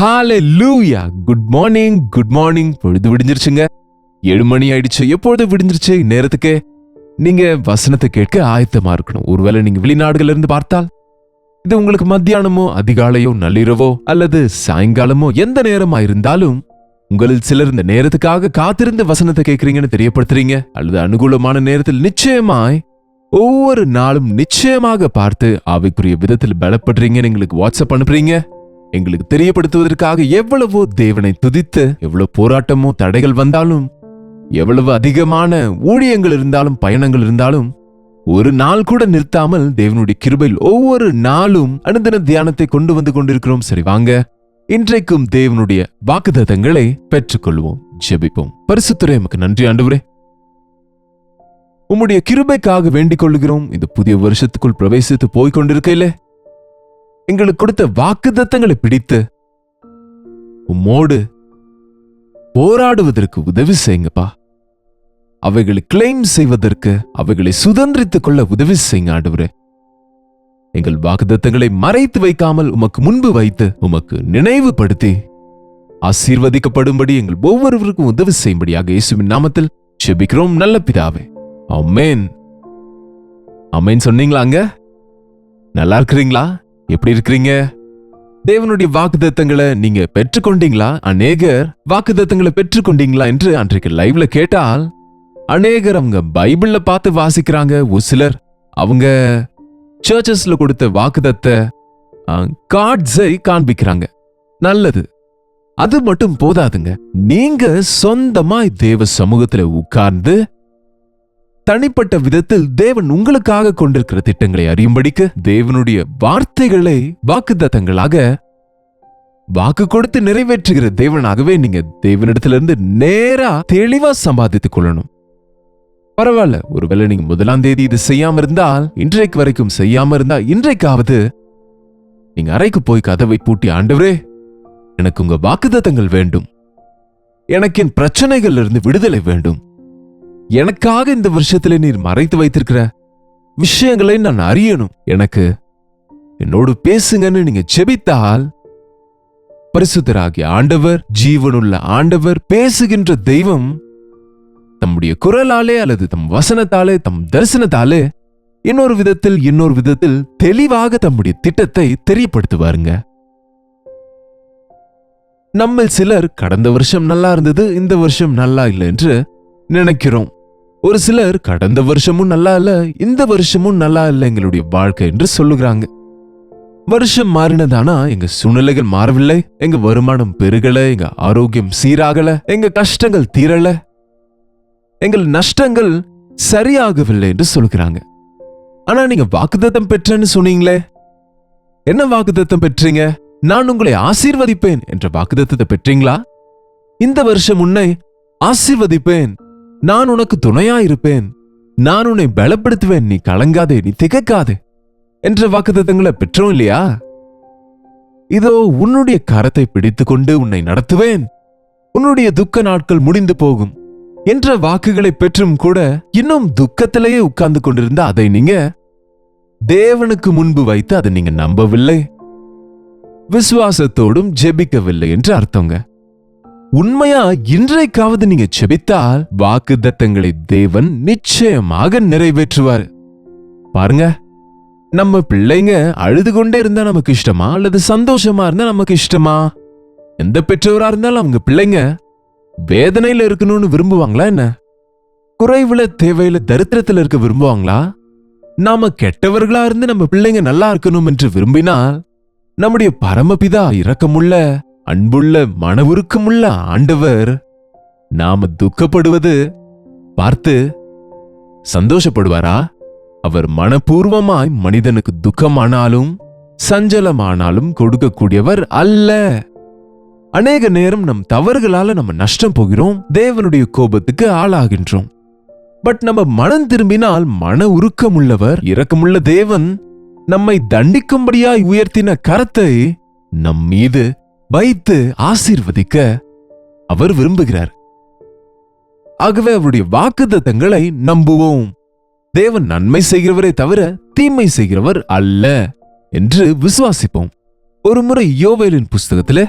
ஹalleluya. Good morning. பொழுது விடிஞ்சிருச்சுங்க. 7 மணி ஆயிடுச்சு. எப்பொழுது விடிஞ்சிருச்சு நேரத்துக்கு நீங்க வசனத்தை கேட்க ஆயத்தமா இருக்கணும். ஒருவேளை நீங்க வெளிநாடுகள்ல இருந்து பார்த்தால் இது உங்களுக்கு மத்தியானமோ அதிகாலையோ நள்ளிரவோ அல்லது சாயங்காலமோ எந்த நேரமா இருந்தாலும் உங்களில் சிலர் இந்த நேரத்துக்காக காத்திருந்து வசனத்தை கேட்கறீங்கன்னு தெரியப்படுத்துறீங்க. அல்லது அனுகூலமான நேரத்தில் நிச்சயமாய் ஒவ்வொரு நாளும் நிச்சயமாக பார்த்து ஆவிக்குரிய விதத்தில் பலப்படுறீங்கன்னு எங்களுக்கு வாட்ஸ்அப் அனுப்புறீங்க. எங்களுக்கு தெரியப்படுத்துவதற்காக எவ்வளவோ தேவனை துதித்து எவ்வளவு போராட்டமோ தடைகள் வந்தாலும் எவ்வளவு அதிகமான ஊழியங்கள் இருந்தாலும் பயணங்கள் இருந்தாலும் ஒரு நாள் கூட நிறுத்தாமல் தேவனுடைய கிருபையில் ஒவ்வொரு நாளும் அனுதின தியானத்தை கொண்டு வந்து கொண்டிருக்கிறோம். சரி வாங்க, இன்றைக்கும் தேவனுடைய வாக்குத்தத்தங்களை பெற்றுக்கொள்வோம். ஜெபிப்போம். பரிசுத்தரே, எமக்கு நன்றி ஆண்டவரே. உம்முடைய கிருபைக்காக வேண்டிக் கொள்கிறோம். இந்த புதிய வருஷத்துக்குள் பிரவேசித்து போய்கொண்டிருக்கையில எங்களுக்கு கொடுத்த வாக்குத்தத்தங்களை பிடித்து உம்மோடு போராடுவதற்கு உதவி செய்யுங்கப்பா. அவைகளை கிளைம் செய்வதற்கு, அவைகளை சுதந்திரித்துக் கொள்ள உதவி செய்யுங்க ஆண்டவரே. எங்கள் வாக்குத்தத்தங்களை மறைத்து வைக்காமல் உமக்கு முன்பு வைத்து உமக்கு நினைவுபடுத்தி ஆசீர்வதிக்கப்படும்படி எங்கள் ஒவ்வொருவருக்கும் உதவி செய்யும்படியாக இயேசுவின் நாமத்தில் ஜெபிக்கிறோம் நல்ல பிதாவே. ஆமென். ஆமென் சொன்னீங்களாங்க? நல்லா இருக்கிறீங்களா? எப்படி இருக்கிறீங்க? தேவனுடைய வாக்குத்தத்தங்களை நீங்க பெற்றுக்கொண்டீங்களா? அநேகர் வாக்குத்தத்தங்களை பெற்றுக்கொண்டீங்களா என்று அன்றைக்கு லைவ்ல கேட்டால் அநேகர் அவங்க பைபிள்ல பார்த்து வாசிக்கிறாங்க. ஒரு சிலர் அவங்க சர்ச்சஸ்ல கொடுத்த வாக்குத்தத்த கார்ட்ஸை காண்பிக்கிறாங்க. நல்லது. அது மட்டும் போதாதுங்க. நீங்க சொந்தமாய் தேவ சமூகத்துல உட்கார்ந்து தனிப்பட்ட விதத்தில் தேவன் உங்களுக்காக கொண்டிருக்கிற திட்டங்களை அறியும்படிக்கு தேவனுடைய வார்த்தைகளை வாக்குத்தத்தங்களாக வாக்கு கொடுத்து நிறைவேற்றுகிற தேவனாகவே நீங்க தேவனிடத்திலிருந்து நேரா தெளிவா சம்பாதித்துக் கொள்ளணும். பரவாயில்ல, ஒருவேளை நீங்க 1ஆம் தேதி இது செய்யாம இருந்தால், இன்றைக்கு வரைக்கும் செய்யாம இருந்தா, இன்றைக்காவது நீங்க அறைக்கு போய் கதவை பூட்டி, ஆண்டவரே எனக்கு உங்க வாக்குத்தத்தங்கள் வேண்டும், எனக்கு என் பிரச்சனைகள் இருந்து விடுதலை வேண்டும், எனக்காக இந்த வருஷத்துல நீர் மறைத்து வைத்திருக்கிற விஷயங்களை நான் அறியணும், எனக்கு என்னோடு பேசுங்கன்னு நீங்க ஜெபித்தால் பரிசுத்தராகிய ஆண்டவர், ஜீவனுள்ள ஆண்டவர், பேசுகின்ற தெய்வம் தம்முடைய குரலாலே அல்லது தம் வசனத்தாலே, தம் தரிசனத்தாலே இன்னொரு விதத்தில் தெளிவாக தம்முடைய திட்டத்தை தெரியப்படுத்துவாருங்க. நம்ம சிலர் கடந்த வருஷம் நல்லா இருந்தது, இந்த வருஷம் நல்லா இல்லை என்று நினைக்கிறோம். ஒரு சிலர் கடந்த வருஷமும் நல்லா இல்ல, இந்த வருஷமும் நல்லா இல்லை எங்களுடைய வாழ்க்கை என்று சொல்லுகிறாங்க. வருஷம் மாறினதானா எங்க சூழ்நிலைகள் மாறவில்லை, எங்க வருமானம் பெருகல, எங்க ஆரோக்கியம் சீராகல, எங்க கஷ்டங்கள் தீரல, எங்கள் நஷ்டங்கள் சரியாகவில்லை என்று சொல்லுகிறாங்க. ஆனா நீங்க வாக்குத்தத்தம் பெற்றேன்னு சொன்னீங்களே, என்ன வாக்குத்தத்தம் பெற்றீங்க? நான் உங்களை ஆசீர்வதிப்பேன் என்ற வாக்குத்தத்தத்தை பெற்றீங்களா? இந்த வருஷம் உன்னை ஆசீர்வதிப்பேன், நான் உனக்கு துணையா இருப்பேன், நான் உன்னை பலப்படுத்துவேன், நீ கலங்காதே, நீ திகைக்காதே என்ற வாக்குத்தத்தங்களை பெற்றோம் இல்லையா? இதோ உன்னுடைய கரத்தை பிடித்துக்கொண்டு உன்னை நடத்துவேன், உன்னுடைய துக்க நாட்கள் முடிந்து போகும் என்ற வாக்குகளை பெற்றும் கூட இன்னும் துக்கத்திலேயே உட்கார்ந்து கொண்டிருந்த அதை நீங்க தேவனுக்கு முன்பு வைத்து அதை நீங்க நம்பவில்லை, விசுவாசத்தோடும் ஜெபிக்கவில்லை என்று அர்த்தங்க. உண்மையா இன்றைக்காவது நீங்க ஜெபித்தால் வாக்குத்தத்தங்களை தேவன் நிச்சயமாக நிறைவேற்றுவார். பாருங்க, நம்ம பிள்ளைங்க அழுது கொண்டே இருந்தா நமக்கு இஷ்டமா அல்லது சந்தோஷமா இருந்தா நமக்கு இஷ்டமா? எந்த பெற்றோரா இருந்தாலும் அவங்க பிள்ளைங்க வேதனையில இருக்கணும்னு விரும்புவாங்களா என்ன? குறைவுல, தேவையில, தரித்திரத்துல இருக்க விரும்புவாங்களா? நாம கெட்டவர்களா இருந்து நம்ம பிள்ளைங்க நல்லா இருக்கணும் என்று விரும்பினால் நம்முடைய பரமபிதா இரக்கமுள்ள, அன்புள்ள, மன உருக்கமுள்ள ஆண்டவர் நாம துக்கப்படுவது பார்த்து சந்தோஷப்படுவாரா? அவர் மனப்பூர்வமாய் மனிதனுக்கு துக்கமானாலும் சஞ்சலமானாலும் கொடுக்கக்கூடியவர் அல்ல. அநேக நேரம் நம் தவறுகளால நம்ம நஷ்டம் போகிறோம், தேவனுடைய கோபத்துக்கு ஆளாகின்றோம். பட் நம்ம மனம் திரும்பினால் மன உருக்கமுள்ளவர், இரக்கமுள்ள தேவன் நம்மை தண்டிக்கும்படியாய் உயர்த்தின கரத்தை நம் மீது வைத்து ஆசீர்வதிக்க அவர் விரும்புகிறார். ஆகவே அவருடைய வாக்குத்தத்தங்களை நம்புவோம். தேவன் நன்மை செய்கிறவரை தவிர தீமை செய்கிறவர் அல்ல என்று விசுவாசிப்போம். ஒரு முறை யோவேலின் புஸ்தகத்திலே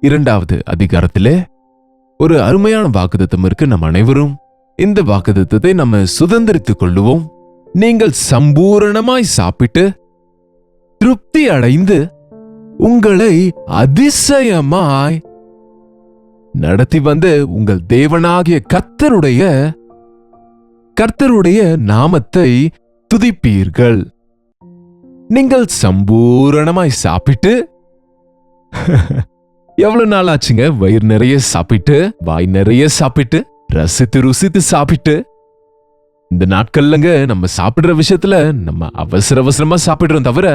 2வது அதிகாரத்திலே ஒரு அருமையான வாக்குத்தத்தம் இருக்கு. நம் அனைவரும் இந்த வாக்குத்தத்தத்தை நம்ம சுதந்திரித்துக் கொள்ளுவோம். நீங்கள் சம்பூரணமாய் சாப்பிட்டு திருப்தி அடைந்து உங்களை அதிசயமாய் நடத்தி வந்து உங்கள் தேவனாகிய கர்த்தருடைய நாமத்தை துதிப்பீர்கள். நீங்கள் சம்பூரணமாய் சாப்பிட்டு எவ்வளவு நாள் ஆச்சுங்க வயிறு நிறைய சாப்பிட்டு, வாய் நிறைய சாப்பிட்டு, ரசித்து ருசித்து சாப்பிட்டு. இந்த நாட்கள்லங்க நம்ம சாப்பிடுற விஷயத்துல நம்ம அவசரமா சாப்பிடுறோம் தவிர,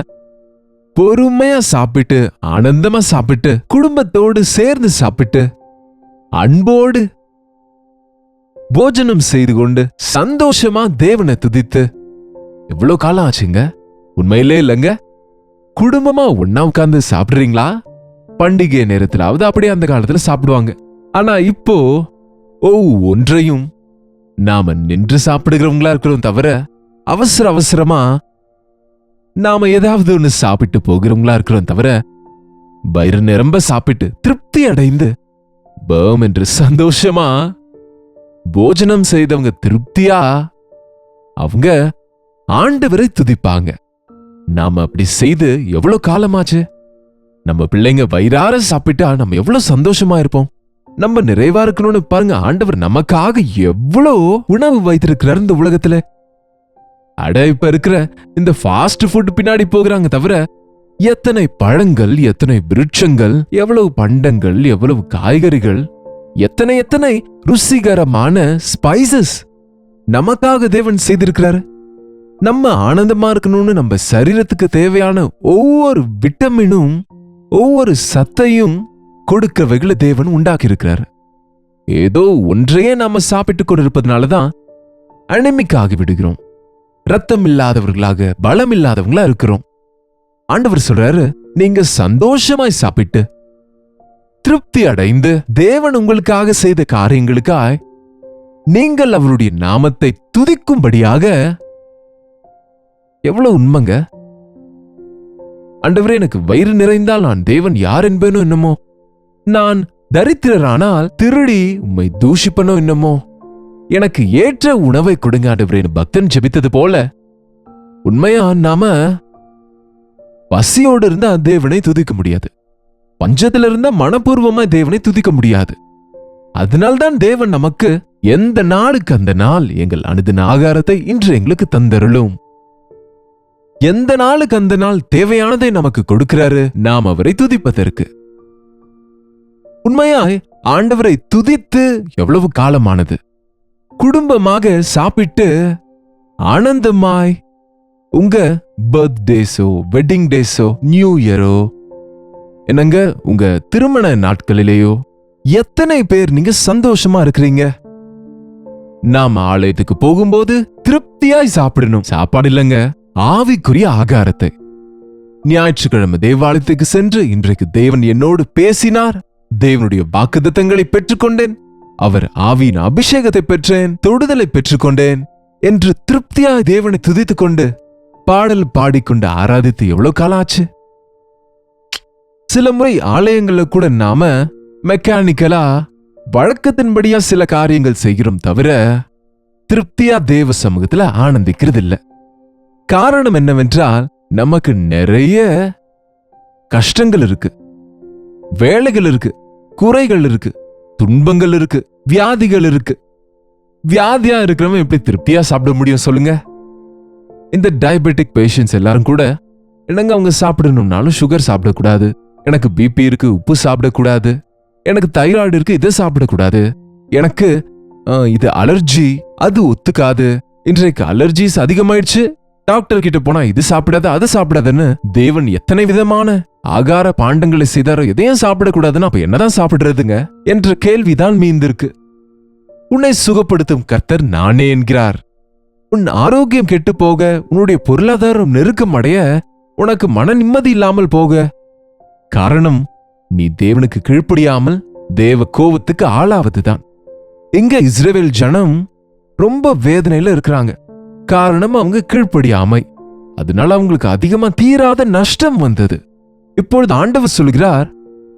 பொறுமையா சாப்பிட்டு, ஆனந்தமா சாப்பிட்டு, குடும்பத்தோடு சேர்ந்து சாப்பிட்டு, அன்போடு போஜனம் செய்து கொண்டு சந்தோஷமா தேவனை துதித்து எவ்வளவு காலம் ஆச்சுங்க? உண்மையிலே இல்லைங்க. குடும்பமா ஒன்னா உட்கார்ந்து சாப்பிடுறீங்களா? பண்டிகை நேரத்திலாவது அப்படியே அந்த காலத்துல சாப்பிடுவாங்க. ஆனா இப்போ ஒன்றையும் நாம நின்று சாப்பிடுகிறவங்களா இருக்கிறோம் தவிர, அவசரமா நாம ஏதாவது ஒண்ணு சாப்பிட்டு போகிறவங்களா இருக்கிறோம் தவிர, வயிறு நிரம்ப சாப்பிட்டு திருப்தி அடைந்து பம் என்று சந்தோஷமா போஜனம் செய்தவங்க திருப்தியா அவங்க ஆண்டவரை துதிப்பாங்க. நாம அப்படி செய்து எவ்வளவு காலமாச்சு? நம்ம பிள்ளைங்க வயிறார சாப்பிட்டா நம்ம எவ்வளவு சந்தோஷமா இருப்போம். நம்ம நிறைவா இருக்கணும்னு பாருங்க, ஆண்டவர் நமக்காக எவ்வளவு உணவு வைத்திருக்கிறார் இந்த உலகத்துல. இப்ப இருக்கிற இந்த ஃபாஸ்ட் ஃபுட் பின்னாடி போகிறாங்க தவிர, எத்தனை பழங்கள், எத்தனை விருட்சங்கள், எவ்வளவு பண்டங்கள், எவ்வளவு காய்கறிகள், எத்தனை ருசிகரமான ஸ்பைசஸ் நமக்காக தேவன் செய்திருக்கிறாரு. நம்ம ஆனந்தமா இருக்கணும்னு நம்ம சரீரத்துக்கு தேவையான ஒவ்வொரு விட்டமினும் ஒவ்வொரு சத்தையும் கொடுக்கவைகளை தேவன் உண்டாக்கி இருக்கிறாரு. ஏதோ ஒன்றையே நாம சாப்பிட்டு கொண்டிருப்பதனாலதான் அனிமிக் ஆகி விடுகிறோம். ரத்தம் இல்லாதவர்களாக, பலம் இல்லாதவங்களா இருக்கிறோம். ஆண்டவர் சொல்றாரு, நீங்க சந்தோஷமாய் சாப்பிட்டு திருப்தி அடைந்து தேவன் உங்களுக்காக செய்த காரியங்களுக்காய் நீங்கள் அவருடைய நாமத்தை துதிக்கும்படியாக. எவ்வளவு உண்மைங்க! ஆண்டவரே, எனக்கு வயிறு நிறைந்தால் நான் தேவன் யார் என்பேனோ என்னமோ, நான் தரித்திரரானால் திருடி உம்மை தூஷிப்பனோ என்னமோ, எனக்கு ஏற்ற உணவை கொடுங்க ஆண்டவரே பக்தன் ஜெபித்தது போல, உண்மையா நாம பசியோடு இருந்தா தேவனை துதிக்க முடியாது. பஞ்சத்துல இருந்தா மனப்பூர்வமா தேவனை துதிக்க முடியாது. அதனால்தான் தேவன் நமக்கு எந்த நாளுக்கு அந்த நாள் எங்கள் அனுதின ஆகாரத்தை இன்று எங்களுக்கு தந்தருளும். எந்த நாளுக்கு அந்த நாள் தேவையானதை நமக்கு கொடுக்கிறாரு, நாம் அவரை துதிப்பதற்கு. உண்மையாய் ஆண்டவரை துதித்து எவ்வளவு காலமானது? குடும்பமாக சாப்பிட்டு ஆனந்தமாய் உங்க பர்த்டேஸோ, வெட்டிங் டேஸோ, நியூ இயரோ, என்னங்க உங்க திருமண நாட்களிலேயோ எத்தனை பேர் நீங்க சந்தோஷமா இருக்கிறீங்க? நாம ஆலயத்துக்கு போகும்போது திருப்தியாய் சாப்பிடணும். சாப்பாடு இல்லைங்க, ஆவிக்குரிய ஆகாரத்தை. ஞாயிற்றுக்கிழமை தேவாலயத்துக்கு சென்று இன்றைக்கு தேவன் என்னோடு பேசினார், தேவனுடைய வாக்குத்தத்தங்களை பெற்றுக்கொண்டேன், அவர் ஆவியின் அபிஷேகத்தை பெற்றேன், தொடுதலை பெற்றுக்கொண்டேன் என்று திருப்தியாய் தேவனை துதித்துக் கொண்டு பாடல் பாடிக்கொண்டு ஆராதித்து எவ்வளவு காலம் ஆச்சு? சில முறை ஆலயங்கள்ல கூட நாம மெக்கானிக்கலா வழக்கத்தின்படியா சில காரியங்கள் செய்கிறோம் தவிர, திருப்தியா தேவ சமூகத்துல ஆனந்திக்கிறது இல்ல. காரணம் என்னவென்றால், நமக்கு நிறைய கஷ்டங்கள் இருக்கு, வேலைகள் இருக்கு, குறைகள் இருக்கு, துன்பங்கள் இருக்கு, வியாதிகள் இருக்கு. வியாதியா இருக்கிறவன் எப்படி திருப்தியா சாப்பிட முடியும் சொல்லுங்க? இந்த டயபெட்டிக் பேஷண்ட்ஸ் எல்லாரும் கூட என்னங்க, அவங்க சாப்பிடணும்னாலும் சுகர் சாப்பிடக்கூடாது, எனக்கு பிபி இருக்கு உப்பு சாப்பிடக்கூடாது, எனக்கு தைராய்டு இருக்கு இதை சாப்பிடக்கூடாது, எனக்கு இது அலர்ஜி அது ஒத்துக்காது, இன்றைக்கு அலர்ஜிஸ் அதிகமாயிடுச்சு, டாக்டர் கிட்ட போனா இது சாப்பிடாத அதை சாப்பிடாதுன்னு தேவன் எத்தனை விதமான ஆகார பாண்டங்களை செய்தாரோ, எதையும் சாப்பிடக்கூடாதுன்னு அப்ப என்னதான் சாப்பிடுறதுங்க என்ற கேள்விதான் மீந்திருக்கு. உன்னை சுகப்படுத்தும் கர்த்தர் நானே என்கிறார். உன் ஆரோக்கியம் கெட்டு போக, உன்னுடைய பொருளாதாரம் நெருக்கம் அடைய, உனக்கு மன நிம்மதி இல்லாமல் போக காரணம் நீ தேவனுக்கு கீழ்ப்படியாமல் தேவ கோபத்துக்கு ஆளாவதுதான். இங்க இஸ்ரவேல் ஜனம் ரொம்ப வேதனையில இருக்கிறாங்க. காரணம் அவங்க கீழ்ப்படியாமை. அதனால அவங்களுக்கு அதிகமா தீராத நஷ்டம் வந்தது. இப்பொழுது ஆண்டவர் சொல்கிறார்,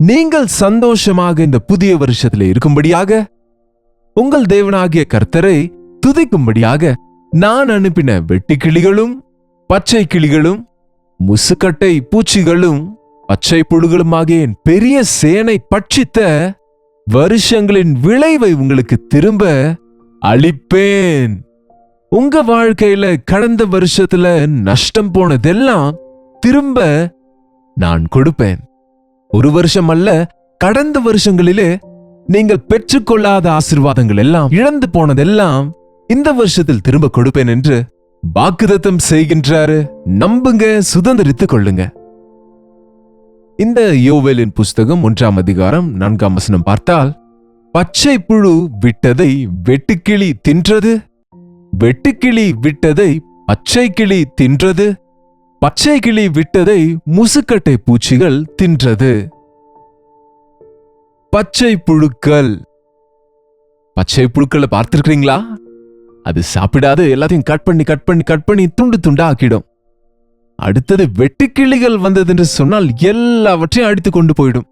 நீங்கள் சந்தோஷமாக இந்த புதிய வருஷத்தில் இருக்கும்படியாக உங்கள் தேவனாகிய கர்த்தரை துதிக்கும்படியாக நான் அனுப்பின வெட்டுக்கிளிகளும் பச்சை கிளிகளும் முசுக்கட்டை பூச்சிகளும் பச்சை புழுகளுமாகிய என் பெரிய சேனை பட்சித்த வருஷங்களின் விளைவை உங்களுக்கு திரும்ப அளிப்பேன். உங்க வாழ்க்கையில கடந்த வருஷத்துல நஷ்டம் போனதெல்லாம் திரும்ப நான் கொடுப்பேன். ஒரு வருஷம் அல்ல, கடந்த வருஷங்களிலே நீங்கள் பெற்றுக்கொள்ளாத ஆசீர்வாதங்கள் எல்லாம், இழந்து போனதெல்லாம் இந்த வருஷத்தில் திரும்ப கொடுப்பேன் என்று வாக்குத்தத்தம் செய்கின்றாரு. நம்புங்க, சுதந்திரித்துக் கொள்ளுங்க. இந்த யோவேலின் புஸ்தகம் 1ஆம் அதிகாரம் 4ஆம் வசனம் பார்த்தால், பச்சை புழு விட்டதை வெட்டுக்கிளி தின்றது, வெட்டுக்கிளி விட்டதை பச்சை கிளி தின்றது, பச்சை கிளி விட்டதை முசுக்கட்டை பூச்சிகள் தின்றது. பச்சை புழுக்கள், பச்சை புழுக்களை பார்த்திருக்கிறீங்களா? அது சாப்பிடாது எல்லாத்தையும் கட் பண்ணி துண்டு துண்டா ஆக்கிடும். அடுத்தது வெட்டுக்கிளிகள் வந்தது என்று சொன்னால் எல்லாவற்றையும் அடித்து கொண்டு போயிடும்.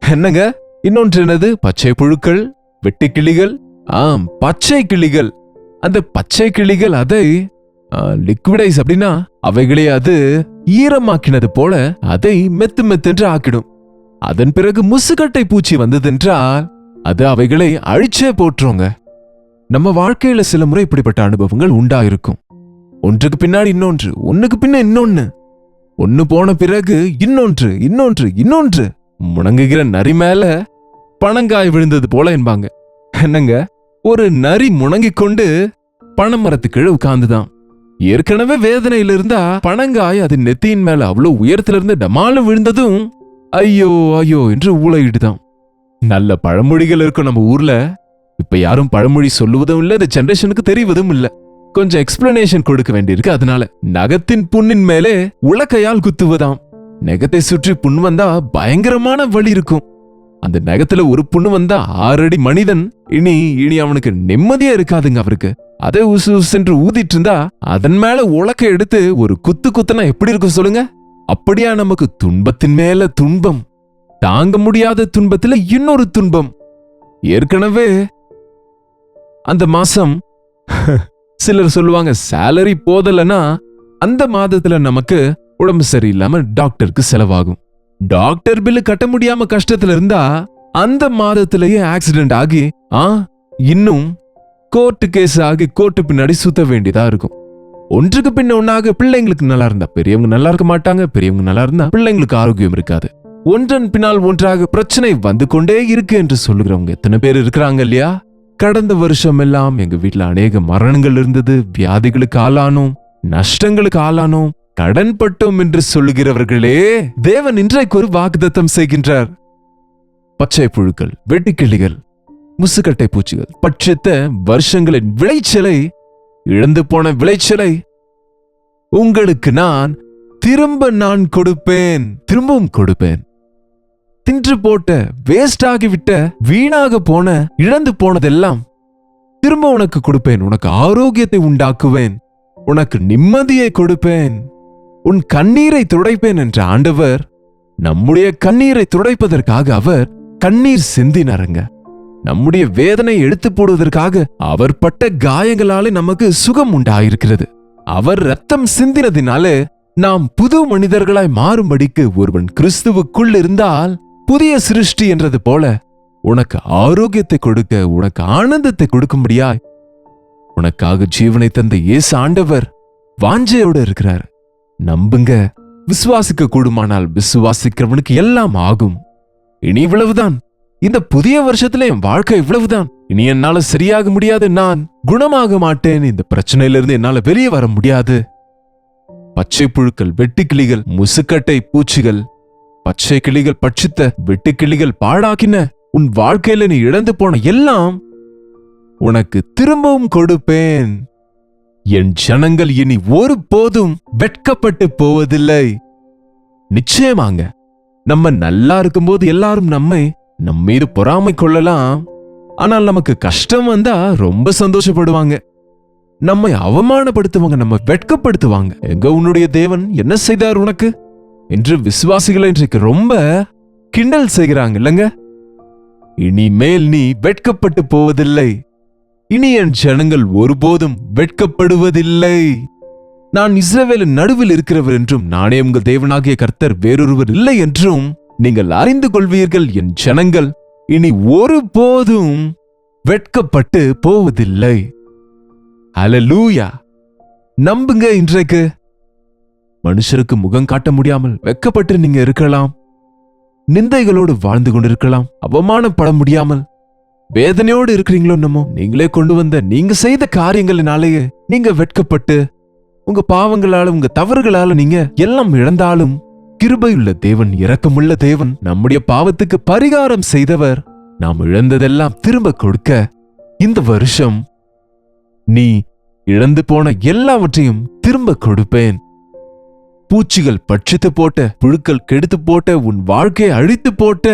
என்னங்க, இன்னொன்று என்னது? பச்சை புழுக்கள், வெட்டுக்கிளிகள். பச்சை கிளிகள். அந்த பச்சை கிளிகள் அதை லிக்விடைஸ், அப்படின்னா அவைகளே அது ஈரமாக்கினது போல அதை மெத்து மெத்தென்று ஆக்கிடும். அதன் பிறகு முசுக்கட்டை பூச்சி வந்ததென்றால் அது அவைகளை அழிச்சே போட்டுருங்க. நம்ம வாழ்க்கையில சில முறை இப்படிப்பட்ட அனுபவங்கள் உண்டாயிருக்கும். ஒன்றுக்கு பின்னாடி இன்னொன்று, ஒன்னுக்கு பின்ன இன்னொன்னு, ஒன்னு போன பிறகு இன்னொன்று முணங்குகிற நரி மேல பனங்காய் விழுந்தது போல என்பாங்க. என்னங்க, ஒரு நரி முணங்கிக் கொண்டு பனைமரத்துக்கு கீழே உட்கார்ந்துதான். ஏற்கனவே வேதனையில இருந்தா பனங்காய் அது நெத்தியின் மேல அவ்வளவு உயரத்துல இருந்து டமால விழுந்ததும் ஐயோ ஐயோ என்று ஊளையிடுதான். நல்ல பழமொழிகள் இருக்கும் நம்ம ஊர்ல. இப்ப யாரும் பழமொழி சொல்லுவதும் இல்ல, இந்த ஜெனரேஷனுக்கு தெரிவதும் இல்ல. கொஞ்சம் எக்ஸ்பிளனேஷன் கொடுக்க வேண்டியிருக்கு. அதனால நகத்தின் புண்ணின் மேலே உலக்கையால் குத்துவதாம். நகத்தை சுற்றி புண் வந்தா பயங்கரமான வலி இருக்கும். அந்த நகத்துல ஒரு புண்ணு வந்தா 6 அடி மனிதன் இனி அவனுக்கு நிம்மதியா இருக்காதுங்க. அவருக்கு அதை உசு சென்று ஊதிட்டு இருந்தா அதன் மேல உலக்கை எடுத்து ஒரு குத்துனா எப்படி இருக்கும் சொல்லுங்க? அப்படியா நமக்கு துன்பத்தின் மேல துன்பம், தாங்க முடியாத துன்பத்துல இன்னொரு துன்பம். ஏற்கனவே அந்த மாசம் சிலர் சொல்லுவாங்க சேலரி போதலனா அந்த மாதத்துல நமக்கு உடம்பு சரியில்லாம டாக்டருக்கு செலவாகும். டாக்டர் பில்லு கட்ட முடியாம கஷ்டத்துல இருந்தா அந்த மாதத்திலேயே ஆக்சிடென்ட் ஆகி இன்னும் கோர்ட்டு கேஸ் ஆகி கோர்ட்டு பின்னாடி சுத்த வேண்டியதா இருக்கும். ஒன்றுக்கு பின்ன ஒன்னாக பிள்ளைங்களுக்கு நல்லா இருந்தா பெரியவங்க நல்லா இருக்க மாட்டாங்க, பெரியவங்க நல்லா இருந்தா பிள்ளைங்களுக்கு ஆரோக்கியம் இருக்காது. ஒன்றன் பின்னால் ஒன்றாக பிரச்சனை வந்து கொண்டே இருக்கு என்று சொல்லுகிறவங்க எத்தனை பேர் இருக்கிறாங்க இல்லையா? கடந்த வருஷம் எல்லாம் எங்க வீட்டுல அநேக மரணங்கள் இருந்தது, வியாதிகளுக்கு ஆளானோம், நஷ்டங்களுக்கு ஆளானோம், கடன் பட்டோம் என்று சொல்லுகிறவர்களே தேவன் இன்றைக்கு ஒரு வாக்குத்தத்தம் செய்கின்றார். பச்சை புழுக்கள், வெட்டுக்கிளிகள், முசுக்கட்டை பூச்சிகள் பட்சித்த வருஷங்களின் விளைச்சலை, இழந்து போன விளைச்சலை உங்களுக்கு நான் திரும்பவும் கொடுப்பேன். தின்று போட்ட, வேஸ்ட் ஆகிவிட்ட, வீணாக போன, இழந்து போனதெல்லாம் திரும்ப உனக்கு கொடுப்பேன். உனக்கு ஆரோக்கியத்தை உண்டாக்குவேன், உனக்கு நிம்மதியை கொடுப்பேன், உன் கண்ணீரை துடைப்பேன் என்ற ஆண்டவர் நம்முடைய கண்ணீரை துடைப்பதற்காக அவர் கண்ணீர் சிந்தினாருங்க. நம்முடைய வேதனை எடுத்து போடுவதற்காக அவர் பட்ட காயங்களாலே நமக்கு சுகம் உண்டாயிருக்கிறது. அவர் ரத்தம் சிந்தினதினாலே நாம் புது மனிதர்களாய் மாறும்படிக்கு ஒருவன் கிறிஸ்துவுக்குள் இருந்தால் புதிய சிருஷ்டி என்றது போல உனக்கு ஆரோக்கியத்தை கொடுக்க, உனக்கு ஆனந்தத்தை கொடுக்கும்படியாய் உனக்காக ஜீவனை தந்த இயேசு ஆண்டவர் வாஞ்சையோடு இருக்கிறார். நம்புங்க, விசுவாசிக்க கூடுமானால் விசுவாசிக்கிறவனுக்கு எல்லாம் ஆகும். இனி இவ்வளவுதான், இந்த புதிய வருஷத்துல என் வாழ்க்கை இவ்வளவுதான், இனி என்னால சரியாக முடியாது, நான் குணமாக மாட்டேன், இந்த பிரச்சனையிலிருந்து என்னால வெளியே வர முடியாது. பச்சை புழுக்கள், வெட்டுக்கிளிகள், முசுக்கட்டை பூச்சிகள், பச்சை கிளிகள் பட்சித்த, வெட்டுக்கிளிகள் பாழாக்கின உன் வாழ்க்கையில நீ இழந்து போன எல்லாம் உனக்கு திரும்பவும் கொடுப்பேன். என் ஜனங்கள் இனி ஒருபோதும் வெட்கப்பட்டு போவதில்லை. நிச்சயமாங்க, நம்ம நல்லா இருக்கும்போது எல்லாரும் நம் மீது பொறாமை கொள்ளலாம். ஆனால் நமக்கு கஷ்டம் வந்தா ரொம்ப சந்தோஷப்படுவாங்க, நம்மை அவமானப்படுத்துவாங்க, நம்ம வெட்கப்படுத்துவாங்க. எங்க உன்னுடைய தேவன் என்ன செய்தார் உனக்கு என்று விசுவாசிகளை இன்றைக்கு ரொம்ப கிண்டல் செய்கிறாங்க இல்லங்க. இனிமேல் நீ வெட்கப்பட்டு போவதில்லை. இனி என் ஜனங்கள் ஒருபோதும் வெட்கப்படுவதில்லை. நான் இஸ்ரவேலின் நடுவில் இருக்கிறவர் என்றும் நானே உங்கள் தேவனாகிய கர்த்தர் வேறொருவர் இல்லை என்றும் நீங்கள் அறிந்து கொள்வீர்கள். என் ஜனங்கள் இனி ஒருபோதும் வெட்கப்பட்டு போவதில்லை. ஹல்லேலூயா. நம்புங்க. இன்றைக்கு மனுஷருக்கு முகம் காட்ட முடியாமல் வெட்கப்பட்டு நீங்க இருக்கலாம். நிந்தைகளோடு வாழ்ந்து கொண்டிருக்கலாம். அவமானப்பட முடியாமல் வேதனையோடு இருக்கிறீங்களோ என்னமோ. நீங்களே கொண்டு வந்த நீங்க செய்த காரியங்களினாலேயே நீங்க வெட்கப்பட்டு உங்க பாவங்களால உங்க தவறுகளால நீங்க எல்லாம் இழந்தாலும், கிருபையுள்ள தேவன், இரக்கமுள்ள தேவன், நம்முடைய பாவத்துக்கு பரிகாரம் செய்தவர், நாம் இழந்ததெல்லாம் திரும்ப கொடுக்க இந்த வருஷம் நீ இழந்து போன எல்லாவற்றையும் திரும்ப கொடுப்பேன். பூச்சிகள் பட்சித்து போட்ட, புழுக்கள் கெடுத்து போட்ட, உன் வாழ்க்கையை அழித்து போட்ட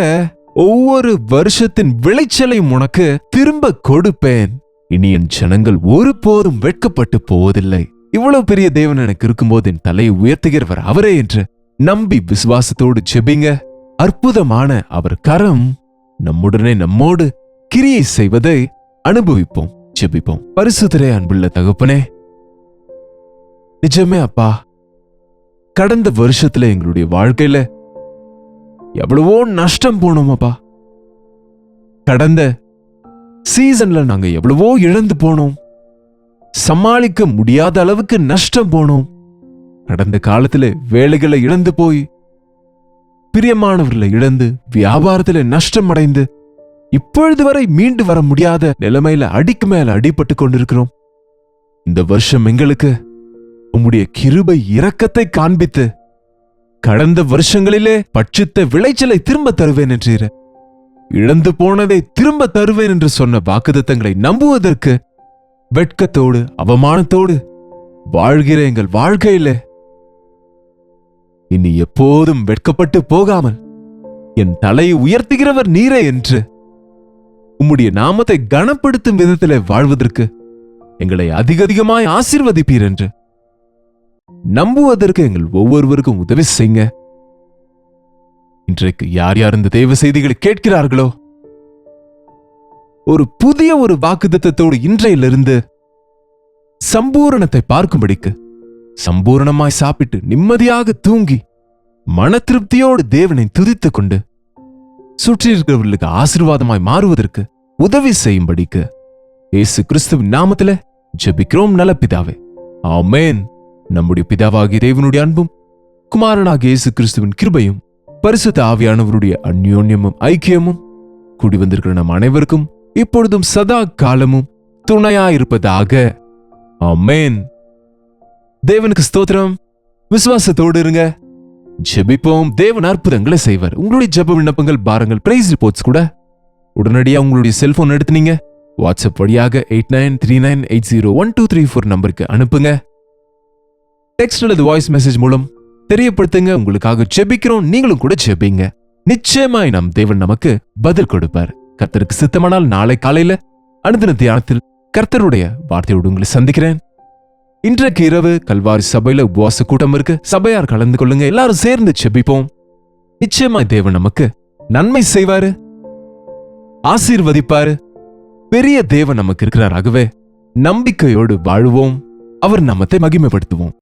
ஒவ்வொரு வருஷத்தின் விளைச்சலையும் உனக்கு திரும்ப கொடுப்பேன். இனி என் ஜனங்கள் ஒருபோதும் வெட்கப்பட்டு போவதில்லை. இவ்வளவு பெரிய தேவன் எனக்கு இருக்கும்போது என் தலையை உயர்த்துகிறவர் அவரே என்று நம்பி விசுவாசத்தோடு ஜெபிங்க. அற்புதமான அவர் கரம் நம்முடனே நம்மோடு கிரியை செய்வதை அனுபவிப்போம். ஜெபிப்போம். பரிசுத்தரே, அன்புள்ள தகப்பனே, நிஜமே அப்பா, கடந்த வருஷத்துல எங்களுடைய வாழ்க்கையில எவ்வளவோ நஷ்டம் போனோம் அப்பா. கடந்த சீசன்ல நாங்க எவ்வளவோ இழந்து போனோம். சமாளிக்க முடியாத அளவுக்கு நஷ்டம் போனோம். கடந்த காலத்துல வேலைகளை இழந்து போய், பிரியமானவர்களை இழந்து, வியாபாரத்துல நஷ்டம் அடைந்து, இப்பொழுது வரை மீண்டு வர முடியாத நிலைமையில அடிக்கு மேல அடிபட்டு கொண்டிருக்கிறோம். இந்த வருஷம் எங்களுக்கு உம்முடைய கிருபை இரக்கத்தை காண்பித்து, கடந்த வருஷங்களிலே பட்சித்த விளைச்சலை திரும்ப தருவேன் என்றீர, இழந்து போனதை திரும்ப தருவேன் என்று சொன்ன வாக்குத்தத்தங்களை நம்புவதற்கு வெட்கத்தோடு அவமானத்தோடு வாழ்கிற எங்கள் வாழ்க்கையில இனி எப்போதும் வெட்கப்பட்டு போகாமல் என் தலையை உயர்த்துகிறவர் நீரே என்று உம்முடைய நாமத்தை கனப்படுத்தும் விதத்திலே வாழ்வதற்கு எங்களை அதிகமாய் ஆசீர்வதிப்பீர் என்று நம்புவதற்கு எங்கள் ஒவ்வொருவருக்கும் உதவி செய்யுங்க. இன்றைக்கு யார் யார் இந்த தேவ செய்திகளை கேட்கிறார்களோ, ஒரு புதிய ஒரு வாக்குத்தத்தத்தோடு இன்றையிலிருந்து சம்பூரணத்தை பார்க்கும்படிக்கு, சம்பூரணமாய் சாப்பிட்டு நிம்மதியாக தூங்கி மன திருப்தியோடு தேவனை துதித்துக் கொண்டு சுற்றி இருக்கிறவர்களுக்கு ஆசீர்வாதமாய் மாறுவதற்கு உதவி செய்யும்படிக்கு இயேசு கிறிஸ்துவின் நாமத்திலே ஜெபிக்கிறோம் நல்ல பிதாவே, ஆமென். நம்முடைய பிதாவாகிய தேவனுடைய அன்பும் குமாரனாகிய இயேசு கிறிஸ்துவின் கிருபையும் பரிசுத்த ஆவியானவருடைய அந்யோன்யமும் ஐக்கியமும் கூடி வந்திருக்கிற நம் அனைவருக்கும் இப்பொழுதும் சதா காலமும் துணையாயிருப்பதாக, ஆமென். தேவனுக்கு ஸ்தோத்திரம். விசுவாசத்தோடு இருங்க. ஜெபிப்போம். தேவன் அற்புதங்களை செய்வார். உங்களுடைய ஜெப விண்ணப்பங்கள், பாரங்கள், பிரைஸ் ரிப்போர்ட்ஸ் கூட உடனடியாக உங்களுடைய செல்போன் எடுத்து நீங்க வாட்ஸ்அப் வழியாக 8939801234 நம்பருக்கு அனுப்புங்க. டெக்ஸ்ட் அல்லது வாய்ஸ் மெசேஜ் மூலம் தெரியப்படுத்துங்க. உங்களுக்காக ஜெபிக்கிறோம். நீங்களும் கூட ஜெபிங்க. நிச்சயமாய் நம் தேவன் நமக்கு பதில் கொடுப்பார். கர்த்தருக்கு சித்தமானால் நாளை காலையில அனுதின தியானத்தில் கர்த்தருடைய வார்த்தையோடு உங்களை சந்திக்கிறேன். இன்றைக்கு இரவு கல்வாரி சபையில உபவாச கூட்டம் இருக்கு. சபையார் கலந்து கொள்ளுங்க. எல்லாரும் சேர்ந்து ஜெபிப்போம். நிச்சயமாய் தேவன் நமக்கு நன்மை செய்வாரு, ஆசீர்வதிப்பாரு. பெரிய தேவன் நமக்கு இருக்கிறார். ஆகவே நம்பிக்கையோடு வாழுவோம். அவர் நாமத்தை மகிமைப்படுத்துவோம்.